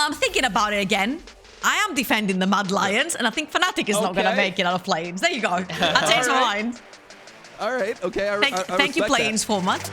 I'm thinking about it again. I am defending the Mad Lions, and I think Fnatic is not going to make it out of Plains. There you go. I changed my mind. All right. Okay. Thank you, Plains format.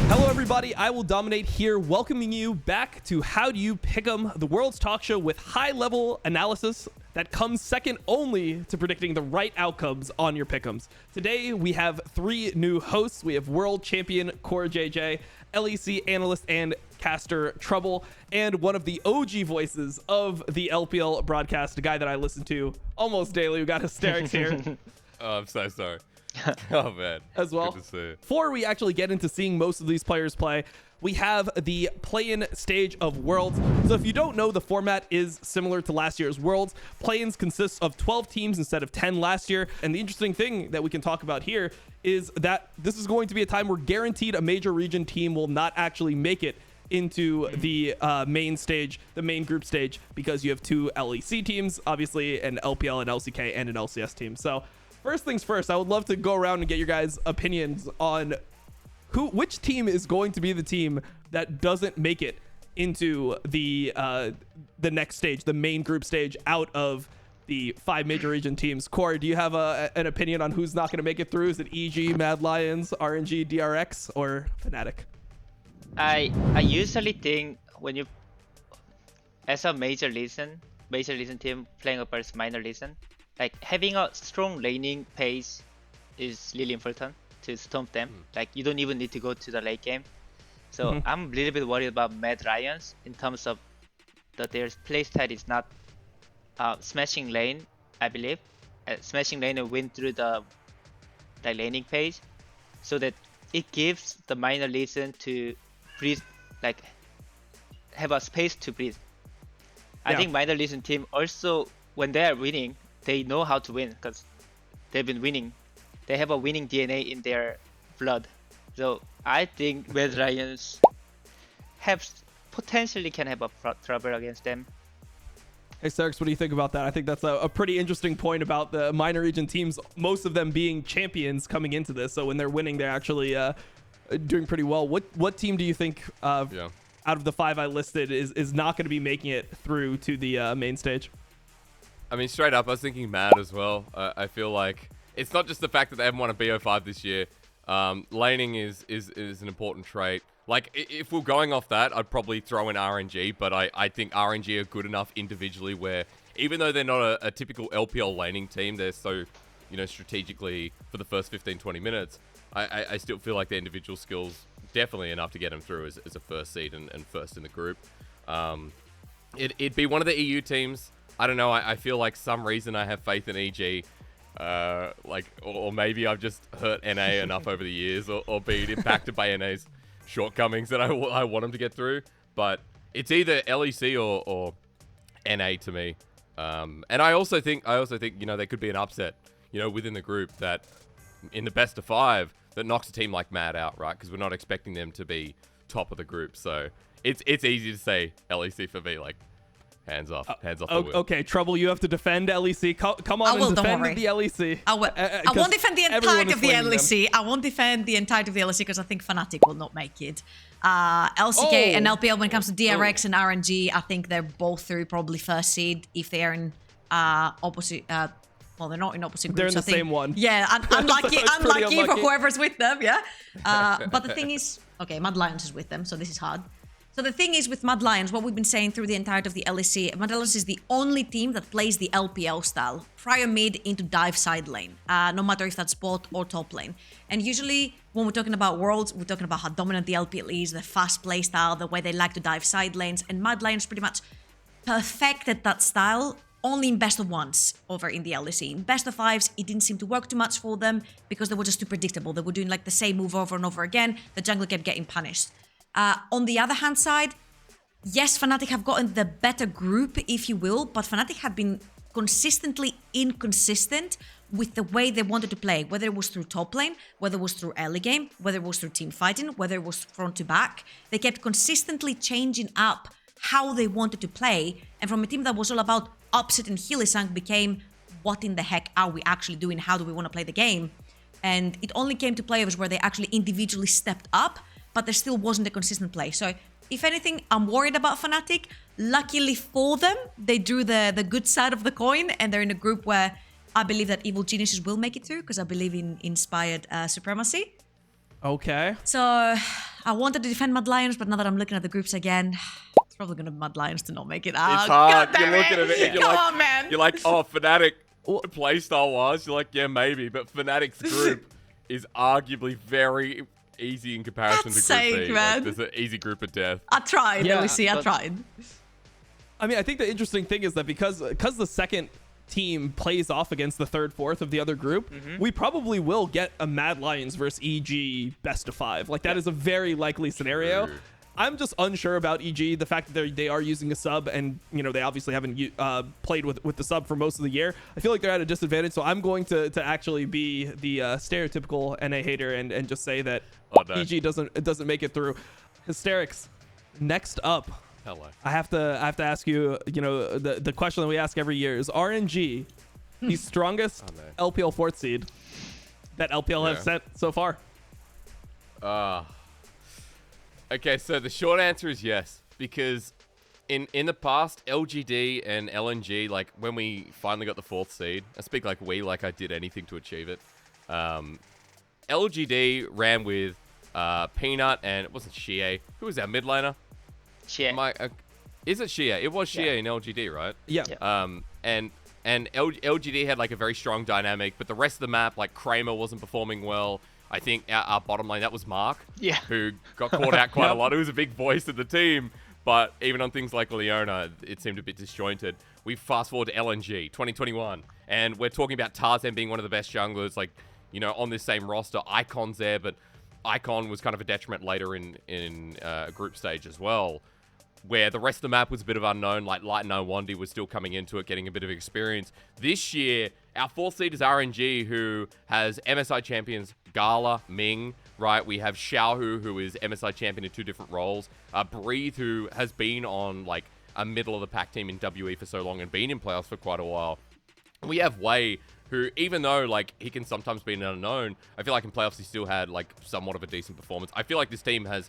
Hello, everybody. IWillDominate here, welcoming you back to How Do You Pick'em, the world's talk show with high-level analysis that comes second only to predicting the right outcomes on your pick'ems. Today, we have three new hosts. We have world champion CoreJJ, LEC analyst and caster Trouble, and one of the OG voices of the LPL broadcast, a guy that I listen to almost daily. We got Hysterics here. Oh, I'm so sorry. Oh, man. As well. Good to see you. Before we actually get into seeing most of these players play, we have the play-in stage of Worlds. So if you don't know, the format is similar to last year's Worlds. Play-ins consists of 12 teams instead of 10 last year. And the interesting thing that we can talk about here is that this is going to be a time where guaranteed a major region team will not actually make it into the main stage, the main group stage, because you have two LEC teams, obviously an LPL, an LCK, and an LCS team. So first things first, I would love to go around and get your guys' opinions on which team is going to be the team that doesn't make it into the next stage, the main group stage, out of the 5 major region teams. Core, do you have an opinion on who's not going to make it through? Is it EG, Mad Lions, RNG, DRX, or Fnatic? I usually think when you, as a major legion team playing against minor legion, like having a strong laning pace is really important to stomp them. Like you don't even need to go to the late game. So I'm a little bit worried about Mad Lions in terms of that their playstyle is not smashing lane, I believe. Smashing lane and win through the laning phase, so that it gives the minor legion to breathe, like have a space to breathe. I think minor legion team also, when they are winning, they know how to win because they've been winning. They have a winning DNA in their blood. So I think Mad Lions potentially can have a trouble against them. Hey, Hysterics, what do you think about that? I think that's a pretty interesting point about the minor region teams, most of them being champions coming into this. So when they're winning, they're actually doing pretty well. What team do you think out of the 5 I listed is not going to be making it through to the main stage? I mean, straight up, I was thinking Mad as well. I feel like it's not just the fact that they haven't won a BO5 this year. Laning is an important trait. Like, if we're going off that, I'd probably throw in RNG, but I think RNG are good enough individually where, even though they're not a typical LPL laning team, they're so, strategically for the first 15-20 minutes, I still feel like their individual skills definitely enough to get them through as a first seed and first in the group. It'd be one of the EU teams. I don't know, I feel like some reason I have faith in EG. Or maybe I've just hurt NA enough over the years or been impacted by NA's shortcomings that I want them to get through. But it's either LEC or NA to me. And I also think there could be an upset, within the group that in the best of 5 that knocks a team like Mad out, right? Because we're not expecting them to be top of the group. So it's easy to say LEC for me, like hands off the wheel. Okay, Trouble, you have to defend LEC. Come on and defend the LEC. I won't defend the entirety of the LEC. I won't defend the entirety of the LEC because I think Fnatic will not make it. LCK and LPL, when it comes to DRX and RNG, I think they're both through probably first seed if they are in opposite. Well, they're not in opposite groups. They're in the same one. Yeah, unlucky, so unlucky for whoever's with them. Yeah, but the thing is, okay, Mad Lions is with them, so this is hard. So the thing is with Mad Lions, what we've been saying through the entirety of the LEC, Mad Lions is the only team that plays the LPL style, prior mid into dive side lane, no matter if that's bot or top lane. And usually when we're talking about Worlds, we're talking about how dominant the LPL is, the fast play style, the way they like to dive side lanes, and Mad Lions pretty much perfected that style only in best of 1s over in the LEC. In best of 5s, it didn't seem to work too much for them because they were just too predictable. They were doing like the same move over and over again. The jungle kept getting punished. On the other hand side, yes, Fnatic have gotten the better group, if you will, but Fnatic have been consistently inconsistent with the way they wanted to play, whether it was through top lane, whether it was through early game, whether it was through team fighting, whether it was front to back. They kept consistently changing up how they wanted to play, and from a team that was all about upset and Hylsterix became, what in the heck are we actually doing? How do we want to play the game? And it only came to playoffs where they actually individually stepped up but there still wasn't a consistent play. So if anything, I'm worried about Fnatic. Luckily for them, they drew the good side of the coin, and they're in a group where I believe that Evil Geniuses will make it through, because I believe in inspired supremacy. Okay. So I wanted to defend Mad Lions, but now that I'm looking at the groups again, it's probably going to be Mad Lions to not make it out. It's hard. God You're damn looking at it and you're Come like, on, man. you're like, oh, Fnatic playstyle wise, you're like, yeah, maybe. But Fnatic's group is arguably very easy in comparison That's to Group sake, B. man. Like, there's an easy group of death. I tried, Yeah, Lucy, I tried. I mean, I think the interesting thing is that because the second team plays off against the third, fourth of the other group, we probably will get a Mad Lions versus EG best of 5. Like, that is a very likely scenario. True. I'm just unsure about EG. The fact that they are using a sub, and they obviously haven't played with the sub for most of the year. I feel like they're at a disadvantage. So I'm going to actually be the stereotypical NA hater and just say that EG doesn't make it through. Hysterics. Next up. Hello. I have to ask you, the question that we ask every year is RNG the strongest LPL 4th seed that LPL has sent so far? Okay, so the short answer is yes, because in the past, LGD and LNG, like when we finally got the 4th seed, I speak like I did anything to achieve it. LGD ran with Peanut, and it wasn't Shie. Who was our mid laner? Shie. Is it Shie? It was Shie in LGD, right? Yeah. And LGD had like a very strong dynamic, but the rest of the map, like Kramer wasn't performing well. I think our bottom lane, that was Mark, who got caught out quite a lot. He was a big voice of the team, but even on things like Leona, it seemed a bit disjointed. We fast forward to LNG 2021, and we're talking about Tarzan being one of the best junglers, like, on this same roster. Icon's there, but Icon was kind of a detriment later in group stage as well, where the rest of the map was a bit of unknown, like Light and Wandy was still coming into it, getting a bit of experience. This year, our 4th seed is RNG, who has MSI champions Gala, Ming, right? We have Xiaohu, who is MSI champion in 2 different roles. Breathe, who has been on like a middle of the pack team in WE for so long and been in playoffs for quite a while. We have Wei, who, even though like he can sometimes be an unknown, I feel like in playoffs he still had like somewhat of a decent performance. I feel like this team has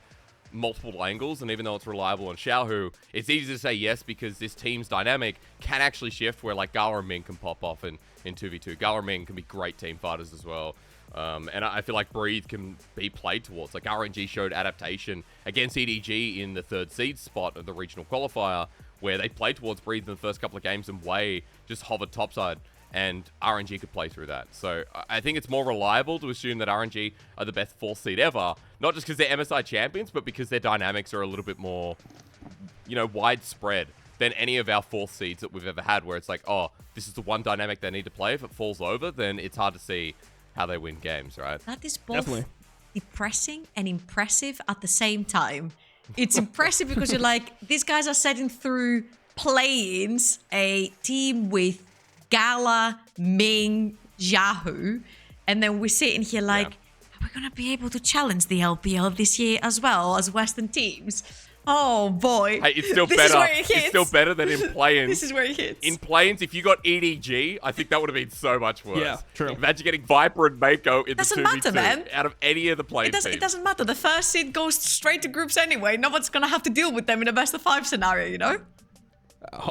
multiple angles, and even though it's reliable on Xiaohu, it's easy to say yes because this team's dynamic can actually shift where like Gala and Ming can pop off in 2v2. Gala and Ming can be great team fighters as well. And I feel like Breathe can be played towards. Like RNG showed adaptation against EDG in the 3rd seed spot of the regional qualifier, where they played towards Breathe in the first couple of games and Wei just hovered topside, and RNG could play through that. So I think it's more reliable to assume that RNG are the best 4th seed ever, not just because they're MSI champions, but because their dynamics are a little bit more, widespread than any of our 4th seeds that we've ever had, where it's like, oh, this is the one dynamic they need to play. If it falls over, then it's hard to see how they win games, right? That is both depressing and impressive at the same time. It's impressive because you're like, these guys are setting through play-ins a team with Gala, Ming, Xiaohu, and then we're sitting here like, are we going to be able to challenge the LPL this year as well as Western teams? Oh boy. Hey, it's still This better. is where it hits. It's still better than in play-ins. This is where it hits. In play-ins, if you got EDG, I think that would have been so much worse. Yeah, true. Imagine getting Viper and Mako in Doesn't the 2v2 matter, man. out of any of the play-in teams. It doesn't matter. The first seed goes straight to groups anyway. No one's going to have to deal with them in a best of 5 scenario,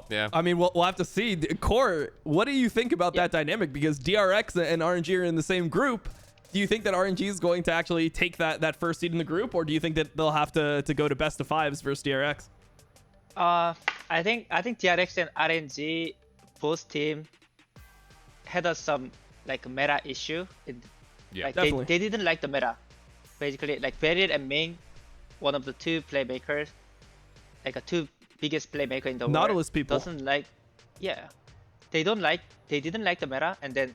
Yeah. I mean, we'll have to see. Core, what do you think about that dynamic? Because DRX and RNG are in the same group. Do you think that RNG is going to actually take that 1st seed in the group, or do you think that they'll have to go to best of 5s versus DRX? I think DRX and RNG both team had some like meta issue. Like definitely. they didn't like the meta. Basically, like Barrier and Ming, one of the 2 playmakers, like a 2 biggest playmaker in the world. Nautilus people doesn't like, they didn't like the meta, and then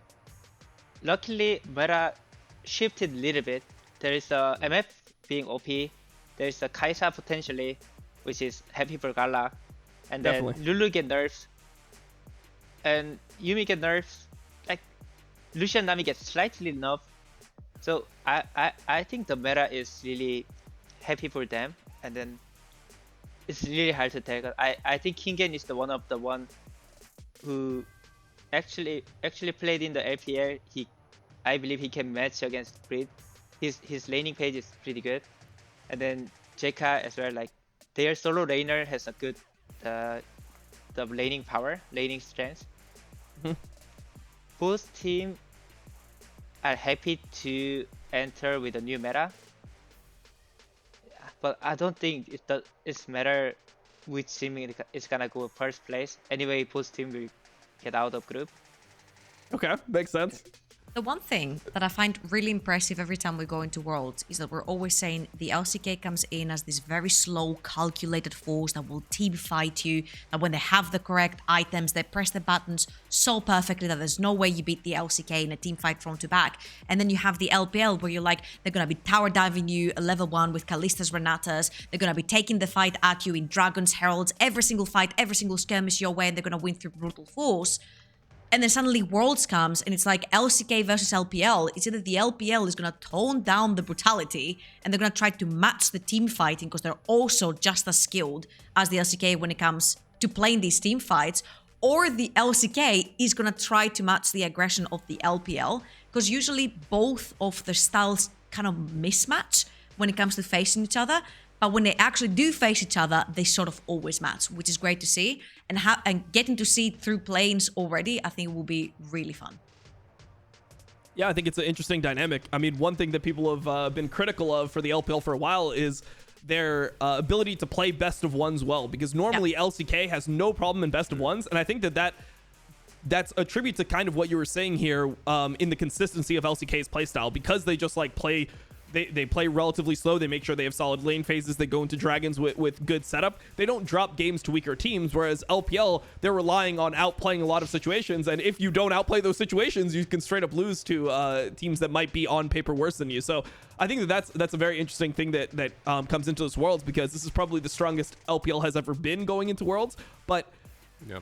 luckily meta shifted a little bit. There is a MF being OP. There is a Kaisa potentially, which is happy for Gala, and then Lulu get nerfs, and Yumi get nerfs. Like Lucian Nami gets slightly nerfed. So I think the meta is really happy for them, and then it's really hard to tackle. I think Kingen is the one who actually played in the LPL. I believe he can match against Breed. His laning page is pretty good. and then JK as well. Like their solo laner has a good the laning power, laning strength. Both team are happy to enter with a new meta, but I don't think it's matter which team is gonna go first place. Anyway, both team will get out of group. Okay, makes sense. The one thing that I find really impressive every time we go into Worlds is that we're always saying the LCK comes in as this very slow, calculated force that will team fight you, that when they have the correct items, they press the buttons so perfectly that there's no way you beat the LCK in a team fight front to back. And then you have the LPL where you're like, they're going to be tower diving you a level 1 with Kallista's Renatas, they're going to be taking the fight at you in Dragons, Heralds, every single fight, every single skirmish your way, and they're going to win through brute force. And then suddenly Worlds comes and it's like LCK versus LPL. It's either the LPL is going to tone down the brutality and they're going to try to match the team fighting because they're also just as skilled as the LCK when it comes to playing these team fights, or the LCK is going to try to match the aggression of the LPL, because usually both of the styles kind of mismatch when it comes to facing each other. But when they actually do face each other, they sort of always match, which is great to see. And getting to see it through planes already, I think will be really fun. Yeah, I think it's an interesting dynamic. I mean, one thing that people have been critical of for the LPL for a while is their ability to play best of ones well, because normally LCK has no problem in best of ones, and I think that's a tribute to kind of what you were saying here in the consistency of LCK's playstyle, because they just like play. They play relatively slow. They make sure they have solid lane phases. They go into Dragons with good setup. They don't drop games to weaker teams, whereas LPL, they're relying on outplaying a lot of situations. And if you don't outplay those situations, you can straight up lose to teams that might be on paper worse than you. So I think that's a very interesting thing that comes into this Worlds, because this is probably the strongest LPL has ever been going into Worlds. But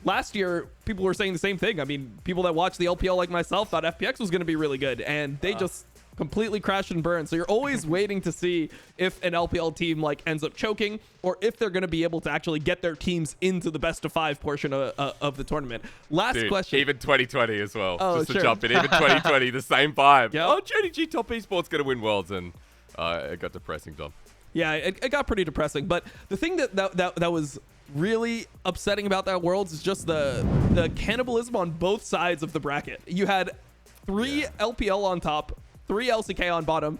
last year, people were saying the same thing. I mean, people that watch the LPL like myself thought FPX was going to be really good, and they just completely crash and burn. So you're always waiting to see if an LPL team like ends up choking, or if they're going to be able to actually get their teams into the best of 5 portion of the tournament. Last question. Even 2020 as well. Oh, just sure. to jump in. Even 2020, the same vibe. Yep. Oh, JDG top esports going to win Worlds, and it got depressing, Dom. Yeah, it got pretty depressing. But the thing that was really upsetting about that Worlds is just the cannibalism on both sides of the bracket. You had 3 LPL on top, 3 LCK on bottom,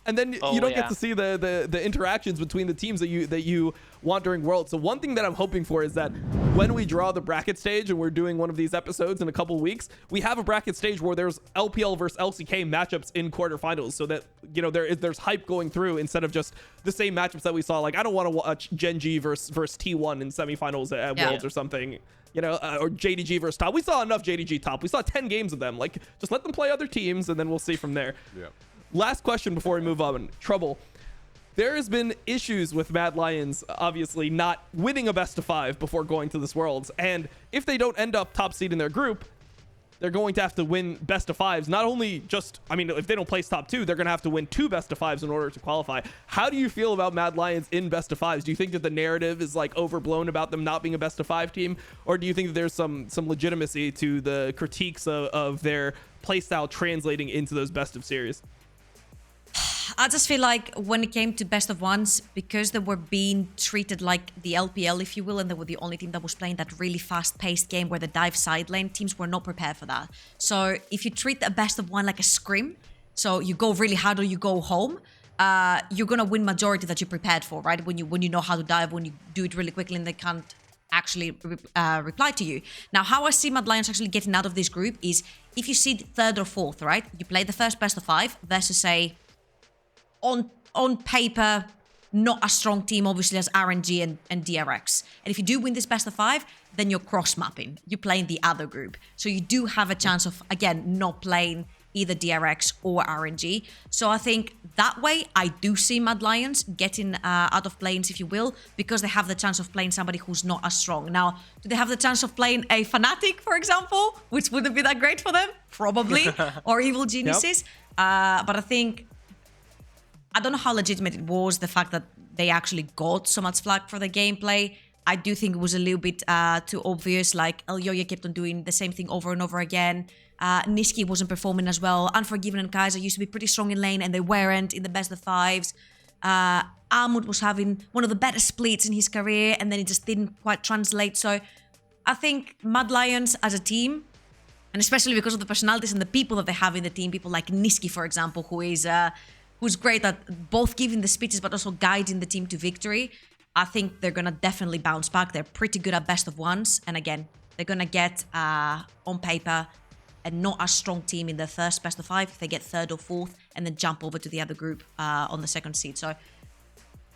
and then you don't get to see the interactions between the teams that you want during Worlds. So one thing that I'm hoping for is that when we draw the bracket stage, and we're doing one of these episodes in a couple weeks, we have a bracket stage where there's LPL versus LCK matchups in quarterfinals, so that there's hype going through instead of just the same matchups that we saw. Like, I don't want to watch Gen G versus T1 in semifinals at Worlds or something. Or JDG versus top. We saw enough JDG top. We saw 10 games of them. Like, just let them play other teams, and then we'll see from there. Yeah. Last question before we move on. Trouble. There has been issues with Mad Lions, obviously, not winning a best of 5 before going to this Worlds. And if they don't end up top seed in their group, they're going to have to win best of 5s. Not only just, I mean, if they don't place top 2, they're going to have to win 2 best of 5s in order to qualify. How do you feel about Mad Lions in best of 5s? Do you think that the narrative is like overblown about them not being a best of 5 team? Or do you think that there's some legitimacy to the critiques of their playstyle translating into those best of series? I just feel like when it came to best of ones, because they were being treated like the LPL, if you will, and they were the only team that was playing that really fast-paced game where the dive side lane, teams were not prepared for that. So if you treat a best of one like a scrim, so you go really hard or you go home, you're gonna win majority that you're prepared for, right? When you know how to dive, when you do it really quickly and they can't actually reply to you. Now, how I see Mad Lions actually getting out of this group is if you seed 3rd or 4th, right? You play the first best of 5 versus, say, on paper, not a strong team, obviously, as RNG and DRX. And if you do win this best of 5, then you're cross-mapping. You're playing the other group. So you do have a chance of, again, not playing either DRX or RNG. So I think that way, I do see Mad Lions getting out of planes, if you will, because they have the chance of playing somebody who's not as strong. Now, do they have the chance of playing a Fnatic, for example, which wouldn't be that great for them? Probably. Or Evil Geniuses. Yep. But I think, I don't know how legitimate it was, the fact that they actually got so much flack for the gameplay. I do think it was a little bit too obvious, like Elyoya kept on doing the same thing over and over again. Niski wasn't performing as well. Unforgiven and Kaiser used to be pretty strong in lane and they weren't in the best of 5s. Armut was having one of the better splits in his career, and then it just didn't quite translate. So I think Mad Lions as a team, and especially because of the personalities and the people that they have in the team, people like Niski, for example, who's great at both giving the speeches but also guiding the team to victory. I think they're gonna definitely bounce back. They're pretty good at best of ones, and again, they're gonna get on paper a not as strong team in the first best of 5 if they get 3rd or 4th, and then jump over to the other group on the 2nd seed. So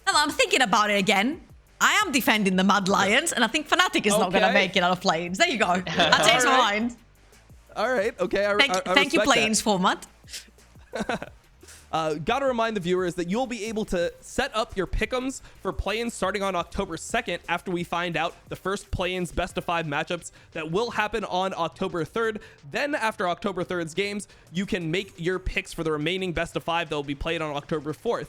I'm thinking about it again. I am defending the Mad Lions, and I think Fnatic is not going to make it out of play-ins. There you go. I changed my mind. All right. Okay. Thank you, play-ins format. Gotta remind the viewers that you'll be able to set up your pick'ems for play-ins starting on October 2nd after we find out the first play-ins best of 5 matchups that will happen on October 3rd. Then after October 3rd's games, you can make your picks for the remaining best of 5 that will be played on October 4th.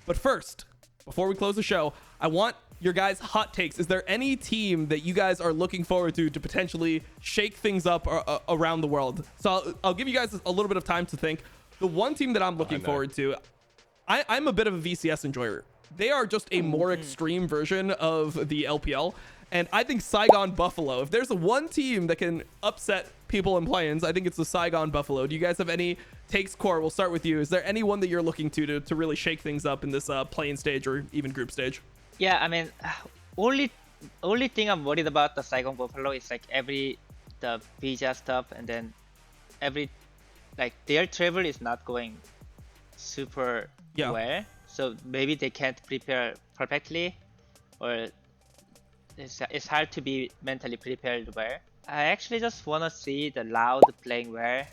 But first, before we close the show, I want your guys' hot takes. Is there any team that you guys are looking forward to potentially shake things up around the world? So I'll give you guys a little bit of time to think. The one team that I'm looking forward to, I'm a bit of a VCS enjoyer. They are just a more extreme version of the LPL. And I think Saigon Buffalo, if there's one team that can upset people in play-ins, I think it's the Saigon Buffalo. Do you guys have any takes? Core, we'll start with you. Is there anyone that you're looking to really shake things up in this play-in stage or even group stage? Yeah, I mean, only thing I'm worried about the Saigon Buffalo is like the visa stuff, and then their travel is not going super well, so maybe they can't prepare perfectly, or it's hard to be mentally prepared well. I actually just want to see the Loud playing well.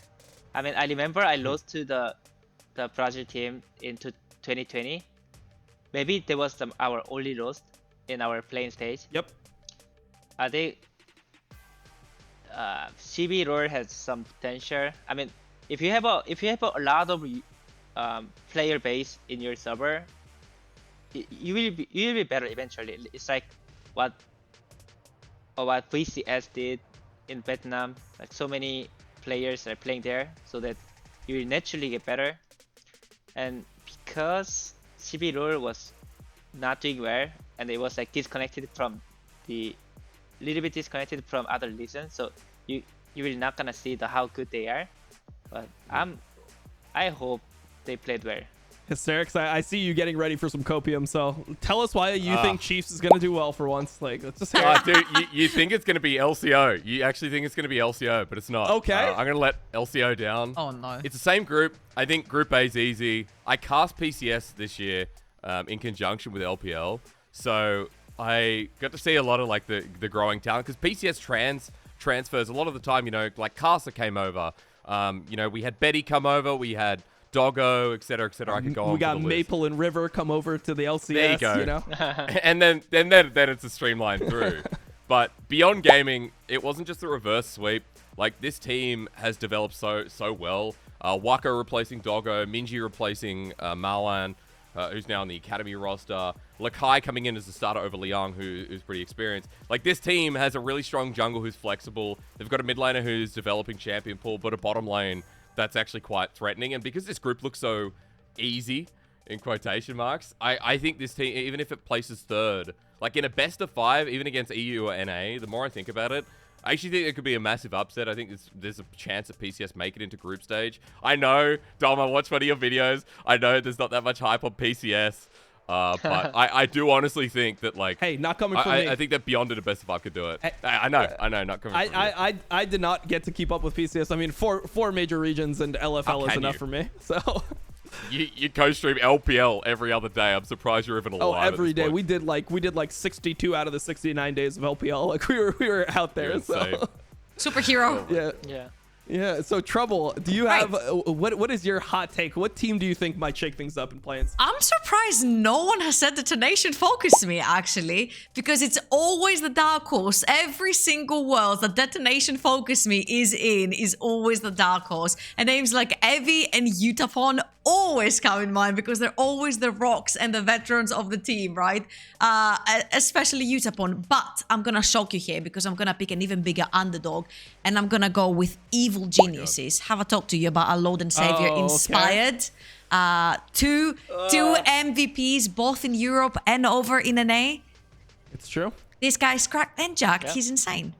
I mean, I remember I lost to the Brazil team into 2020. Maybe there was our only loss in our playing stage. Yep. I think CB Roar has some potential. I mean, if you have a lot of player base in your server, you will be better eventually. It's like what VCS did in Vietnam. Like, so many players are playing there, so that you will naturally get better. And because CB Roar was not doing well, and it was like disconnected from other reasons, so you will not gonna see how good they are. But I hope they played well. Hysterics, I see you getting ready for some copium, so tell us why you think Chiefs is going to do well for once. Like, let's just hear dude, you think it's going to be LCO. You actually think it's going to be LCO, but it's not. Okay. I'm going to let LCO down. Oh, no. It's the same group. I think Group A is easy. I cast PCS this year in conjunction with LPL, so I got to see a lot of like the growing talent, because PCS transfers a lot of the time, like Casa came over. We had Betty come over, we had Doggo, etc., etc. I could go on. We got Maple and River come over to the LCS. There you go. And then it's a streamline through. But beyond gaming, it wasn't just the reverse sweep. Like, this team has developed so well. Waka replacing Doggo, Minji replacing Malan, who's now on the academy roster. Lakai coming in as the starter over Liang, who's pretty experienced. Like, this team has a really strong jungle who's flexible. They've got a mid laner who's developing champion pool, but a bottom lane that's actually quite threatening. And because this group looks so easy, in quotation marks, I think this team, even if it places 3rd, like in a best of 5, even against EU or NA, the more I think about it, I actually think it could be a massive upset. I think there's a chance that PCS make it into group stage. I know, Dom, I watched one of your videos. I know there's not that much hype on PCS. But I do honestly think that, like... Hey, not coming from me. I think that Beyond it a best of 5 could do it. I know, not coming from me. I did not get to keep up with PCS. I mean, four major regions and LFL is enough for me. So... You co-stream LPL every other day. I'm surprised you're even alive. Oh, every day. Point. We did like 62 out of the 69 days of LPL. Like, we were out there. So. Superhero. Yeah. So Trouble, do you have what is your hot take? What team do you think might shake things up in play-ins? I'm surprised no one has said Detonation Focus Me, actually, because it's always the dark horse. Every single world that Detonation Focus Me is in is always the dark horse. And names like Evie and Utapon always come in mind because they're always the rocks and the veterans of the team, right? Especially Utapon. But I'm gonna shock you here because I'm gonna pick an even bigger underdog, and I'm gonna go with Evil Geniuses. Have a talk to you about a Load and Savior inspired Two MVPs, both in Europe and over in NA. It's true. This guy's cracked and jacked. Yeah. He's insane.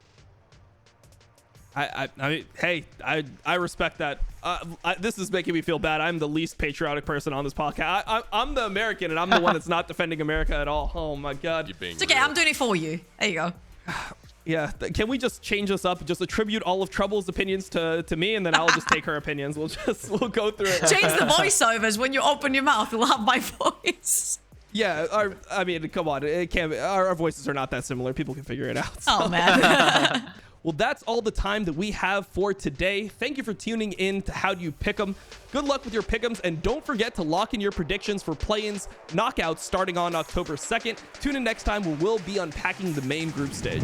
I mean, hey, I respect that. This is making me feel bad. I'm the least patriotic person on this podcast. I'm the American, and I'm the one that's not defending America at all. Oh my God. You're being It's okay. real. I'm doing it for you. There you go. Yeah. Can we just change this up? Just attribute all of Trouble's opinions to me, and then I'll just take her opinions. We'll go through it. Change the voiceovers. When you open your mouth, you'll have my voice. Yeah. I mean, come on. It can't. Our voices are not that similar. People can figure it out. Oh man. Well, that's all the time that we have for today. Thank you for tuning in to How Do You Pick 'em. Good luck with your pick'ems, and don't forget to lock in your predictions for play-ins knockouts starting on October 2nd. Tune in next time where we'll be unpacking the main group stage.